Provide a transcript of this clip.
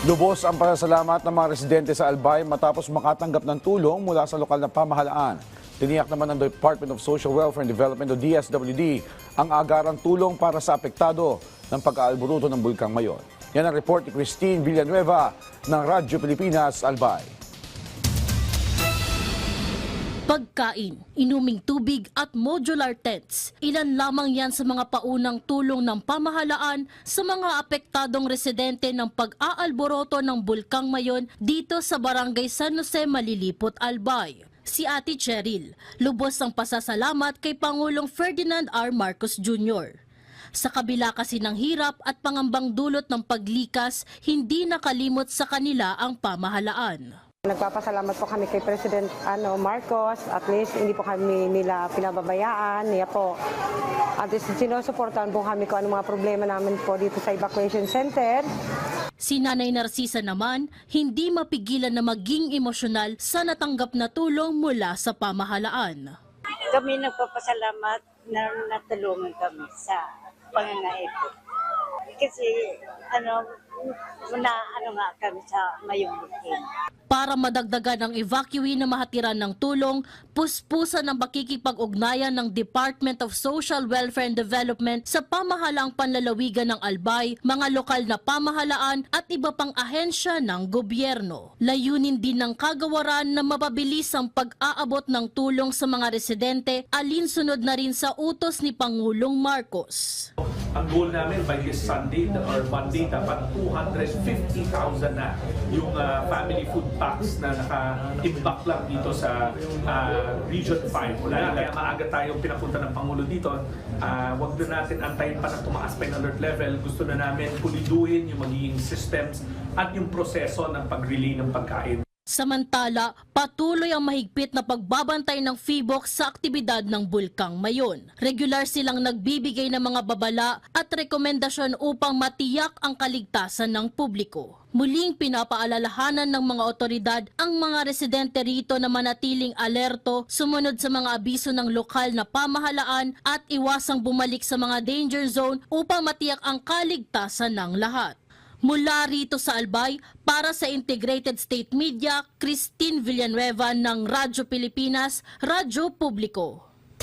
Lubos ang pasasalamat ng mga residente sa Albay matapos makatanggap ng tulong mula sa lokal na pamahalaan. Tiniyak naman ng Department of Social Welfare and Development o DSWD ang agarang tulong para sa apektado ng pag-aalburuto ng Bulkang Mayon. Yan ang report ni Christine Villanueva ng Radyo Pilipinas, Albay. Pagkain, inuming tubig at modular tents. Ilan lamang yan sa mga paunang tulong ng pamahalaan sa mga apektadong residente ng pag-aalboroto ng Bulkang Mayon dito sa Barangay San Jose, Malilipot, Albay. Si Ate Cheryl, lubos ang pasasalamat kay Pangulong Ferdinand R. Marcos Jr. Sa kabila kasi ng hirap at pangambang dulot ng paglikas, hindi nakalimot sa kanila ang pamahalaan. Nagpapasalamat po kami kay President Marcos, at least hindi po kami nila pinababayaan, niya po. At least sinusuportahan po kami kung ano mga problema namin po dito sa evacuation center. Si Nanay Narcisa naman, hindi mapigilan na maging emosyonal sa natanggap na tulong mula sa pamahalaan. Kami nagpapasalamat na natulungan kami sa pangangailangan. Kasi nga kami sa mayong bukin. Para madagdagan ang evacuee na mahatiran ng tulong, puspusan ang pakikipag-ugnayan ng Department of Social Welfare and Development sa pamahalaang panlalawigan ng Albay, mga lokal na pamahalaan at iba pang ahensya ng gobyerno. Layunin din ng kagawaran na mapabilis ang pag-aabot ng tulong sa mga residente, alinsunod na rin sa utos ni Pangulong Marcos. Ang goal namin by this Sunday or Monday, dapat 250,000 na yung family food packs na naka-impact lang dito sa Region 5. Kaya maaga tayong pinapunta ng Pangulo dito. Huwag na natin antayin pa na tumaas pa yung alert level. Gusto na namin puliduhin yung magiging systems at yung proseso ng pag-relay ng pagkain. Samantala, patuloy ang mahigpit na pagbabantay ng PHIVOC sa aktibidad ng Bulkang Mayon. Regular silang nagbibigay ng mga babala at rekomendasyon upang matiyak ang kaligtasan ng publiko. Muling pinapaalalahanan ng mga otoridad ang mga residente rito na manatiling alerto, sumunod sa mga abiso ng lokal na pamahalaan at iwasang bumalik sa mga danger zone upang matiyak ang kaligtasan ng lahat. Mula rito sa Albay, para sa Integrated State Media, Christine Villanueva ng Radyo Pilipinas, Radyo Publiko.